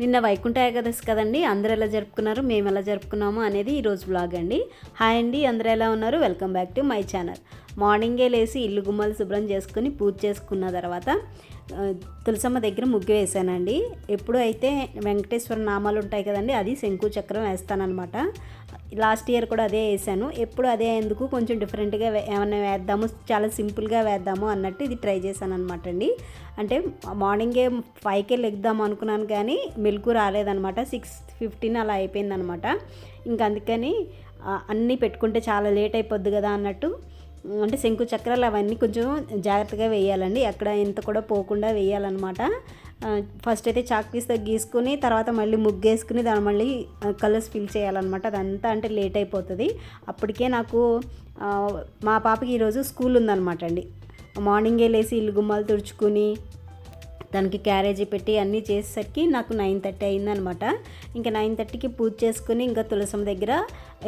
నిన్న వైకుంఠ ఏకాదశి కదండి. అందరూ ఎలా జరుపుకున్నారు, మేము ఎలా జరుపుకున్నాము అనేది ఈరోజు బ్లాగ్ అండి. హాయ్ అండి, అందరూ ఎలా ఉన్నారు? Welcome back to my channel. మార్నింగే లేచి ఇల్లు గుమ్మాలు శుభ్రం చేసుకుని పూజ చేసుకున్న తర్వాత తులసమ్మ దగ్గర ముగ్గు వేసానండి. ఎప్పుడు అయితే వెంకటేశ్వర నామాలు ఉంటాయి కదండి, అది శంకు చక్రం వేస్తానన్నమాట. లాస్ట్ ఇయర్ కూడా అదే వేసాను. ఎప్పుడు అదే ఎందుకు కొంచెం డిఫరెంట్గా ఏమైనా వేద్దాము, చాలా సింపుల్గా వేద్దాము అన్నట్టు ఇది ట్రై చేశాను అనమాట అండి. అంటే మార్నింగే 5కే లెగ్దాము అనుకున్నాను కానీ మెలకు రాలేదనమాట. 6:15 అలా అయిపోయిందనమాట. ఇంక అందుకని అన్నీ పెట్టుకుంటే చాలా లేట్ అయిపోద్ది కదా అన్నట్టు, అంటే శంకు చక్రాలు అవన్నీ కొంచెం జాగ్రత్తగా వేయాలండి, ఎక్కడ ఇంత కూడా పోకుండా వేయాలన్నమాట. ఫస్ట్ అయితే చాక్ పీస్తో గీసుకుని తర్వాత మళ్ళీ ముగ్గేసుకుని దాన్ని మళ్ళీ కలర్స్ ఫిల్ చేయాలన్నమాట. అదంతా అంటే లేట్ అయిపోతుంది. అప్పటికే నాకు మా పాపకి ఈరోజు స్కూల్ ఉందన్నమాట అండి. మార్నింగే లేచి ఇల్లు గుమ్మాలు తుడుచుకుని దానికి క్యారేజీ పెట్టి అన్నీ చేసేసరికి నాకు 9:30 అయిందనమాట. ఇంకా 9:30కి పూజ చేసుకుని ఇంకా తులసమ్మ దగ్గర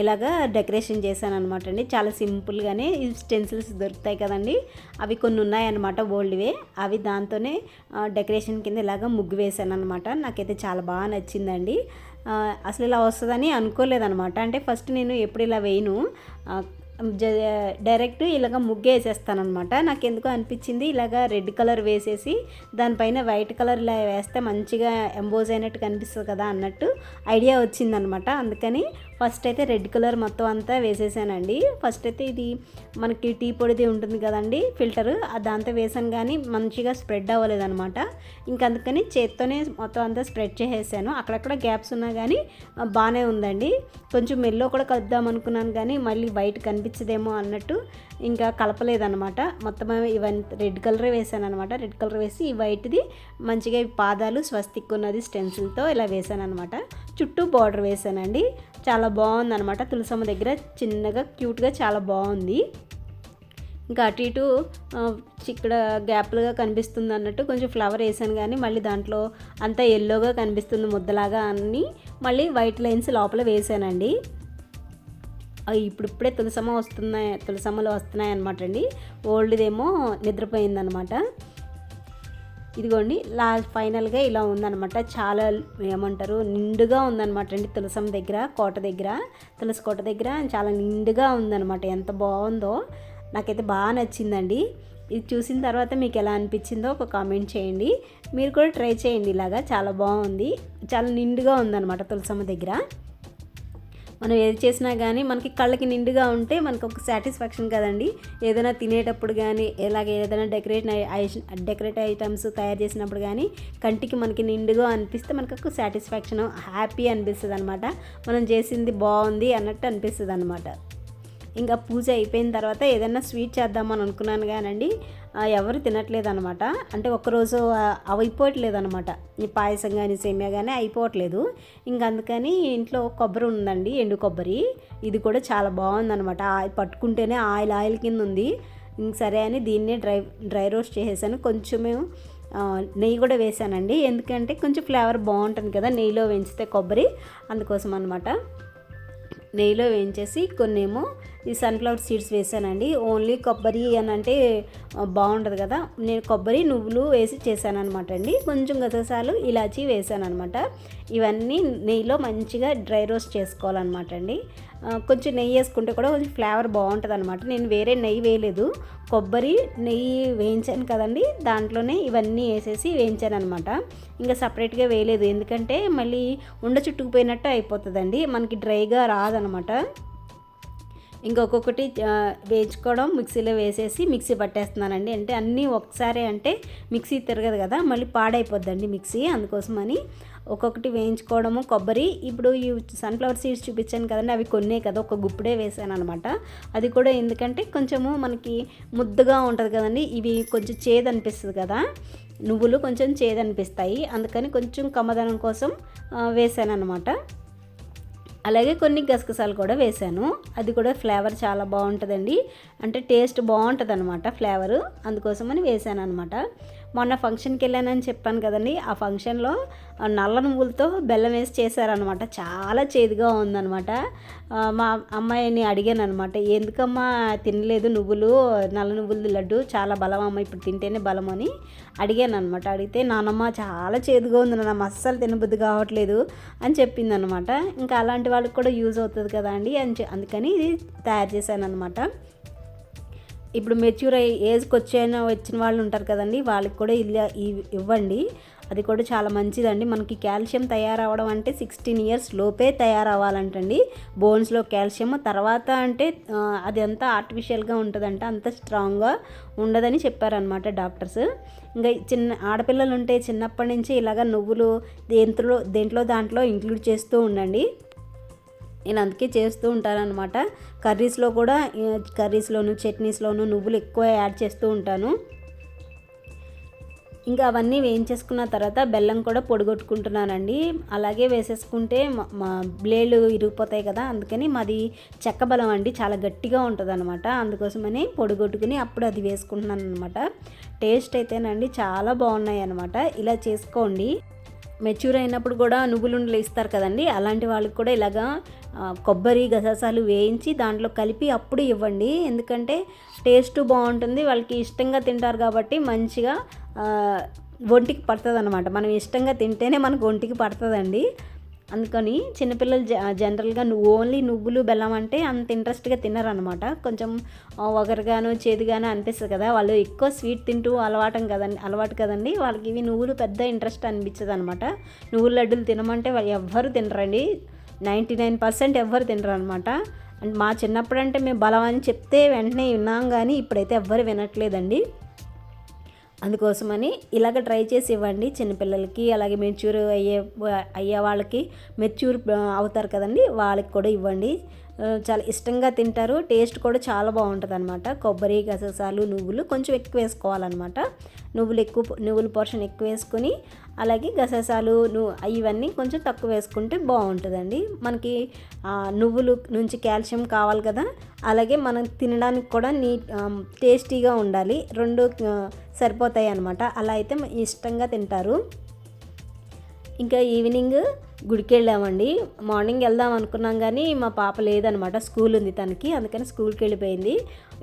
ఇలాగా డెకరేషన్ చేశాను అనమాట అండి. చాలా సింపుల్గానే ఈ స్టెన్సిల్స్ దొరుకుతాయి కదండి, అవి కొన్ని ఉన్నాయన్నమాట ఓల్డ్వే. అవి దాంతోనే డెకరేషన్ కింద ఇలాగ ముగ్గు వేసాను అనమాట. నాకైతే చాలా బాగా నచ్చిందండి. అసలు ఇలా వస్తుందని అనుకోలేదనమాట. అంటే ఫస్ట్ నేను ఎప్పుడు ఇలా వేయను, డైరెక్ట్ ఇలాగ ముగ్గు వేసేస్తానమాట. నాకు ఎందుకో అనిపించింది ఇలాగ రెడ్ కలర్ వేసేసి దానిపైన వైట్ కలర్ ఇలా వేస్తే మంచిగా ఎంబోజ్ అయినట్టు కనిపిస్తుంది కదా అన్నట్టు ఐడియా వచ్చిందనమాట. అందుకని ఫస్ట్ అయితే రెడ్ కలర్ మొత్తం అంతా వేసేసానండి. ఫస్ట్ అయితే ఇది మనకి టీ పొడిది ఉంటుంది కదండి ఫిల్టరు, దాంతో వేసాను కానీ మంచిగా స్ప్రెడ్ అవ్వలేదనమాట. ఇంక అందుకని చేత్తోనే మొత్తం అంతా స్ప్రెడ్ చేసేసాను. అక్కడక్కడ గ్యాప్స్ ఉన్నా కానీ బాగానే ఉందండి. కొంచెం మెల్లో కూడా కలుపుదాం అనుకున్నాను కానీ మళ్ళీ వైట్ కనిపించదేమో అన్నట్టు ఇంకా కలపలేదనమాట. మొత్తం ఇవన్నీ రెడ్ కలరే వేసాను అనమాట. రెడ్ కలర్ వేసి ఈ వైట్ది మంచిగా పాదాలు స్వస్తిక్ ఉన్నది స్టెన్సిల్తో ఇలా వేసాను అనమాట. చుట్టూ బార్డర్ వేసానండి. చాలా బాగుందనమాట. తులసమ్మ దగ్గర చిన్నగా క్యూట్గా చాలా బాగుంది. ఇంకా అటు ఇటు ఇక్కడ గ్యాప్లుగా కనిపిస్తుంది అన్నట్టు కొంచెం ఫ్లవర్ వేసాను కానీ మళ్ళీ దాంట్లో అంతా ఎల్లోగా కనిపిస్తుంది ముద్దలాగా అని మళ్ళీ వైట్ లైన్స్ లోపల వేసానండి. ఇప్పుడిప్పుడే తులసమ్మలు వస్తున్నాయి అనమాట అండి. ఓల్డ్దేమో నిద్రపోయిందనమాట. ఇదిగోండి ఫైనల్గా ఇలా ఉందనమాట. చాలా ఏమంటారు నిండుగా ఉందనమాట అండి తులసమ్మ దగ్గర, తులసి కోట దగ్గర చాలా నిండుగా ఉందనమాట. ఎంత బాగుందో నాకైతే బాగా నచ్చిందండి. ఇది చూసిన తర్వాత మీకు ఎలా అనిపించిందో ఒక కామెంట్ చేయండి. మీరు కూడా ట్రై చేయండి. ఇలాగా చాలా బాగుంది, చాలా నిండుగా ఉందనమాట తులసమ్మ దగ్గర. మనం ఏది చేసినా కానీ మనకి కళ్ళకి నిండుగా ఉంటే మనకు ఒక సాటిస్ఫాక్షన్ కదండి. ఏదైనా తినేటప్పుడు కానీ ఇలాగే ఏదైనా డెకరేట్ ఐటమ్స్ తయారు చేసినప్పుడు కానీ కంటికి మనకి నిండుగా అనిపిస్తే మనకు ఒక సాటిస్ఫాక్షన్, హ్యాపీ అనిపిస్తుంది అనమాట. మనం చేసింది బాగుంది అన్నట్టు అనిపిస్తుంది అనమాట. ఇంకా పూజ అయిపోయిన తర్వాత ఏదైనా స్వీట్ చేద్దామని అనుకున్నాను కానండి, ఎవరు తినట్లేదు అనమాట. అంటే ఒక్కరోజు అయిపోవట్లేదు అనమాట. ఈ పాయసం కానీ సేమియా కానీ అయిపోవట్లేదు. ఇంక అందుకని ఇంట్లో కొబ్బరి ఉందండి, ఎండు కొబ్బరి. ఇది కూడా చాలా బాగుందనమాట. పట్టుకుంటేనే ఆయిల్ కింద ఉంది. ఇంక సరే అని దీన్నే డ్రై రోస్ట్ చేసేసాను. కొంచెమే నెయ్యి కూడా వేసానండి, ఎందుకంటే కొంచెం ఫ్లేవర్ బాగుంటుంది కదా నెయ్యిలో వేయించితే కొబ్బరి, అందుకోసం అనమాట. నెయ్యిలో వేయించేసి కొన్నేమో ఈ సన్ఫ్లవర్ సీడ్స్ వేసానండి. ఓన్లీ కొబ్బరి అని అంటే బాగుంటుంది కదా, నేను కొబ్బరి నువ్వులు వేసి చేశాను అనమాట అండి. కొంచెం గసగసాలు ఇలాచీ వేసాను అనమాట. ఇవన్నీ నెయ్యిలో మంచిగా డ్రై రోస్ట్ చేసుకోవాలన్నమాట అండి. కొంచెం నెయ్యి వేసుకుంటే కూడా కొంచెం ఫ్లేవర్ బాగుంటుంది అనమాట. నేను వేరే నెయ్యి వేయలేదు, కొబ్బరి నెయ్యి వేయించాను కదండి, దాంట్లోనే ఇవన్నీ వేసేసి వేయించాను అనమాట. ఇంకా సపరేట్గా వేయలేదు, ఎందుకంటే మళ్ళీ చుట్టుకుపోయినట్టు అయిపోతుందండి, మనకి డ్రైగా రాదనమాట. ఇంకొకటి వేయించుకోవడం మిక్సీలో వేసేసి మిక్సీ పట్టేస్తున్నానండి. అంటే అన్నీ ఒకసారి అంటే మిక్సీ తిరగదు కదా, మళ్ళీ పాడైపోద్దండి మిక్సీ, అందుకోసమని ఒక్కొక్కటి వేయించుకోవడము. కొబ్బరి ఇప్పుడు ఈ సన్ఫ్లవర్ సీడ్స్ చూపించాను కదండి, అవి కొన్నే కదా, ఒక గుప్పుడే వేసాను అనమాట. అది కూడా ఎందుకంటే కొంచెము మనకి ముద్దగా ఉంటుంది కదండి, ఇవి కొంచెం చేదు అనిపిస్తుంది కదా, నువ్వులు కొంచెం చేదు అనిపిస్తాయి, అందుకని కొంచెం కమ్మదనం కోసం వేసాను అనమాట. అలాగే కొన్ని గసగసాలు కూడా వేసాను, అది కూడా ఫ్లేవర్ చాలా బాగుంటుందండి. అంటే టేస్ట్ బాగుంటుంది అనమాట ఫ్లేవరు, అందుకోసమని వేసాను అనమాట. మొన్న ఫంక్షన్కి వెళ్ళానని చెప్పాను కదండి, ఆ ఫంక్షన్లో నల్ల నువ్వులతో బెల్లం వేసి చేశారనమాట. చాలా చేదుగా ఉందనమాట. మా అమ్మాయిని అడిగాను అనమాట, ఎందుకమ్మా తినలేదు నువ్వులు, నల్ల నువ్వులది లడ్డు చాలా బలం అమ్మ, ఇప్పుడు తింటేనే బలం అని అడిగాను అనమాట. అడిగితే నానమ్మ చాలా చేదుగా ఉంది నాన్న, అస్సలు తినబుద్ధి కావట్లేదు అని చెప్పింది అనమాట. ఇంకా అలాంటి వాళ్ళకి కూడా యూజ్ అవుతుంది కదా అండి అందుకని ఇది తయారు చేశాను అనమాట. ఇప్పుడు మెచ్యూర్ ఏజ్కి వచ్చిన వాళ్ళు ఉంటారు కదండి, వాళ్ళకి కూడా ఇలా ఇవ్వండి. అది కూడా చాలా మంచిదండి. మనకి కాల్షియం తయారవడం అంటే 16 ఇయర్స్ లోపే తయారవ్వాలంటండి బోన్స్లో కాల్షియం. తర్వాత అంటే అది అంతా ఆర్టిఫిషియల్గా ఉంటుందంట, అంత స్ట్రాంగ్గా ఉండదని చెప్పారనమాట డాక్టర్స్. ఇంకా చిన్న ఆడపిల్లలు ఉంటే చిన్నప్పటి నుంచి ఇలాగ నువ్వులు దాంట్లో ఇంక్లూడ్ చేస్తూ ఉండండి. నేను అందుకే చేస్తూ ఉంటానన్నమాట. కర్రీస్లోను చట్నీస్లోను నువ్వులు ఎక్కువ యాడ్ చేస్తూ ఉంటాను. ఇంకా అవన్నీ వేయించేసుకున్న తర్వాత బెల్లం కూడా పొడిగొట్టుకుంటున్నానండి. అలాగే వేసేసుకుంటే మా బ్లేడ్లు ఇరిగిపోతాయి కదా, అందుకని మాది చెక్క బెల్లం అండి, చాలా గట్టిగా ఉంటుంది అనమాట. అందుకోసమని పొడిగొట్టుకుని అప్పుడు అది వేసుకుంటున్నాను అనమాట. టేస్ట్ అయితేనండి చాలా బాగున్నాయి అనమాట. ఇలా చేసుకోండి. మెచ్యూర్ అయినప్పుడు కూడా నువ్వులుండలు ఇస్తారు కదండి, అలాంటి వాళ్ళకి కూడా ఇలాగా కొబ్బరి గసగసాలు వేయించి దాంట్లో కలిపి అప్పుడు ఇవ్వండి. ఎందుకంటే టేస్ట్ బాగుంటుంది, వాళ్ళకి ఇష్టంగా తింటారు కాబట్టి మంచిగా ఒంటికి పడుతుంది అనమాట. మనం ఇష్టంగా తింటేనే మనకు ఒంటికి పడుతుందండి. అందుకని చిన్నపిల్లలు జనరల్గా ఓన్లీ నువ్వులు బెల్లం అంటే అంత ఇంట్రెస్ట్గా తినరనమాట. కొంచెం ఒగరుగాను చేదుగాను అనిపిస్తుంది కదా, వాళ్ళు ఎక్కువ స్వీట్ తింటూ అలవాటు కదండి, వాళ్ళకి ఇవి నువ్వులు పెద్ద ఇంట్రెస్ట్ అనిపించదు అనమాట. నువ్వుల లడ్డూలు తినమంటే వాళ్ళు ఎవ్వరు తినరండి, 99% ఎవ్వరు తినరు అనమాట. అండ్ మా చిన్నప్పుడు అంటే మేము బలం అని చెప్తే వెంటనే విన్నాం, కానీ ఇప్పుడైతే ఎవ్వరు వినట్లేదండి. అందుకోసమని ఇలాగ ట్రై చేసి ఇవ్వండి చిన్నపిల్లలకి. అలాగే మెచ్యూర్ అయ్యే వాళ్ళకి, మెచ్యూర్ అవుతారు కదండి, వాళ్ళకి కూడా ఇవ్వండి. చాలా ఇష్టంగా తింటారు. టేస్ట్ కూడా చాలా బాగుంటుంది అనమాట. కొబ్బరి గసగసాలు నువ్వులు కొంచెం ఎక్కువ వేసుకోవాలన్నమాట. నువ్వుల పోర్షన్ ఎక్కువ వేసుకొని, అలాగే గసగసాలు ఇవన్నీ కొంచెం తక్కువ వేసుకుంటే బాగుంటుందండి. మనకి నువ్వులు నుంచి కాల్షియం కావాలి కదా, అలాగే మనం తినడానికి కూడా టేస్టీగా ఉండాలి, రెండు సరిపోతాయి అన్నమాట. అలా అయితే ఇష్టంగా తింటారు. ఇంకా ఈవినింగ్ గుడికి వెళ్ళామండి. మార్నింగ్ వెళ్దాం అనుకున్నాం కానీ మా పాప లేదనమాట, స్కూల్ ఉంది తనకి, అందుకని స్కూల్కి వెళ్ళిపోయింది.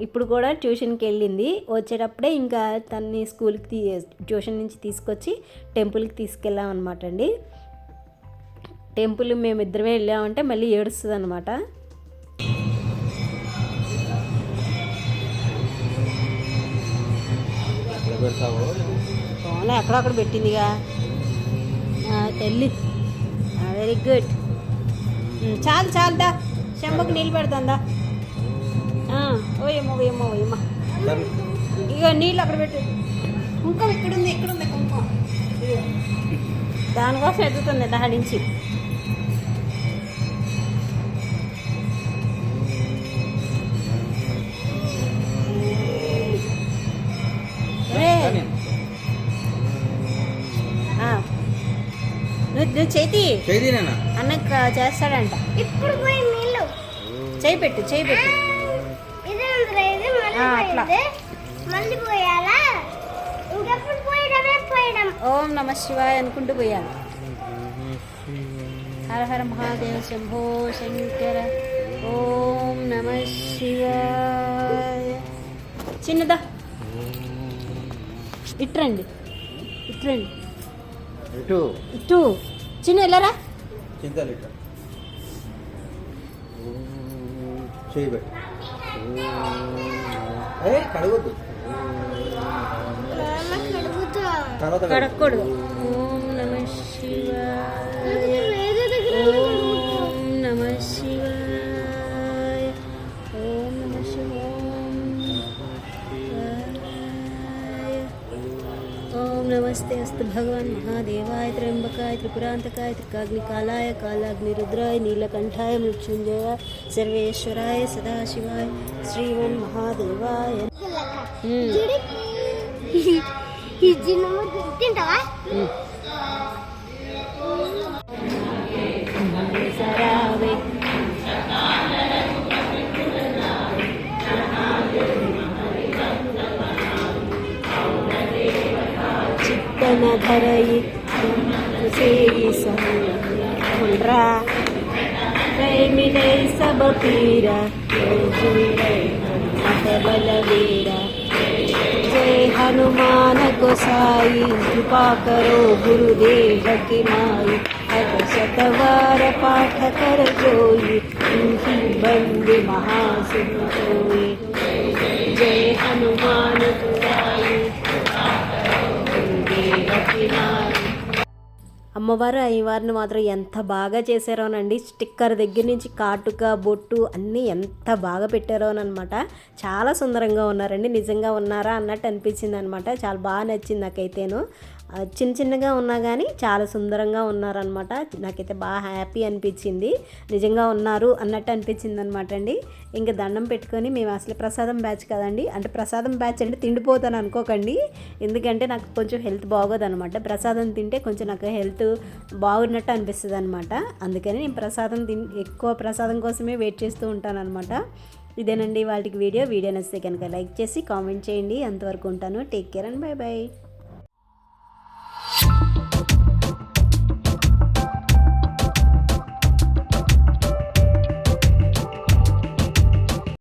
ఇప్పుడు కూడా ట్యూషన్కి వెళ్ళింది. వచ్చేటప్పుడే ఇంకా తన్ని స్కూల్కి ట్యూషన్ నుంచి తీసుకొచ్చి టెంపుల్కి తీసుకెళ్ళాం అనమాట అండి. టెంపుల్ మేమిద్దరమే వెళ్ళామంటే మళ్ళీ ఏడుస్తుంది అనమాట. ఎక్కడక్కడ పెట్టిందిగా తల్లి. Very good. చాలుదా, చెంబకు నీళ్ళు పెడతాందా. ఓయమ్మో ఇక నీళ్ళు అక్కడ పెట్టు. కుంకుమ ఇక్కడుంది కుంకుమ, దానికోసం ఎదుగుతుంది దాడించి. నువ్వు చేతి అన్నకు చేస్తాడంట. ఇప్పుడు చేయి పెట్టు అట్లా. ఓం నమ శివాయ అనుకుంటూ పోయాలి. హర హర మహాదేవ శంభో శంకర. ఓం నమ శివాయ. చిన్నదా ఇట్రండి ఇటు చిన్న వెళ్ళరా. కడగకూడదు. ఓం నమ శివాయ. ఓం నమ శివాయ. ఓం నమ శివాయ. ఓం నమస్తే అస్తు భగవాన్ మహాదేవాయ త్ర్యంబకాయ త్రిపురాంతకాయ త్రికాగ్నికాలాయ కాలాగ్నిరుద్రాయ నీలకంఠాయ మృత్యుంజయ సర్వేశ్వరాయ సదాశివాయ శ్రీమన్ మహాదేవాయ. తింటావా? కంకణ ధరయి సముండ్రా मिले सब पीरा बलवीरा जय हनुमान गोसाई कृपा करो गुरुदेव की माई अग शतवार पाठ कर जोई तुही बंदे महासिंह होई जय हनुमान गोसाई कृपा करो गुरुदेव की माई అమ్మవారు అయ్యవారిని మాత్రం ఎంత బాగా చేశారోనండి. స్టిక్కర్ దగ్గర నుంచి కాటుక బొట్టు అన్నీ ఎంత బాగా పెట్టారోనమాట. చాలా సుందరంగా ఉన్నారండి. నిజంగా ఉన్నారా అన్నట్టు అనిపించింది అనమాట. చాలా బాగా నచ్చింది నాకైతేను. చిన్న చిన్నగా ఉన్నా కానీ చాలా సుందరంగా ఉన్నారనమాట. నాకైతే బాగా హ్యాపీ అనిపించింది. నిజంగా ఉన్నారు అన్నట్టు అనిపించింది అనమాట అండి. ఇంకా దండం పెట్టుకొని మేము అసలు ప్రసాదం బ్యాచ్ కదండి, అంటే ప్రసాదం బ్యాచ్ అంటే తిండిపోతాను అనుకోకండి. ఎందుకంటే నాకు కొంచెం హెల్త్ బాగోదనమాట. ప్రసాదం తింటే కొంచెం నాకు హెల్త్ బాగున్నట్టు అనిపిస్తుంది అనమాట. అందుకని నేను ఎక్కువ ప్రసాదం కోసమే వెయిట్ చేస్తూ ఉంటాను అనమాట. ఇదేనండి వాళ్ళకి వీడియో నచ్చితే కనుక లైక్ చేసి కామెంట్ చేయండి. అంతవరకు ఉంటాను. Take care and by by.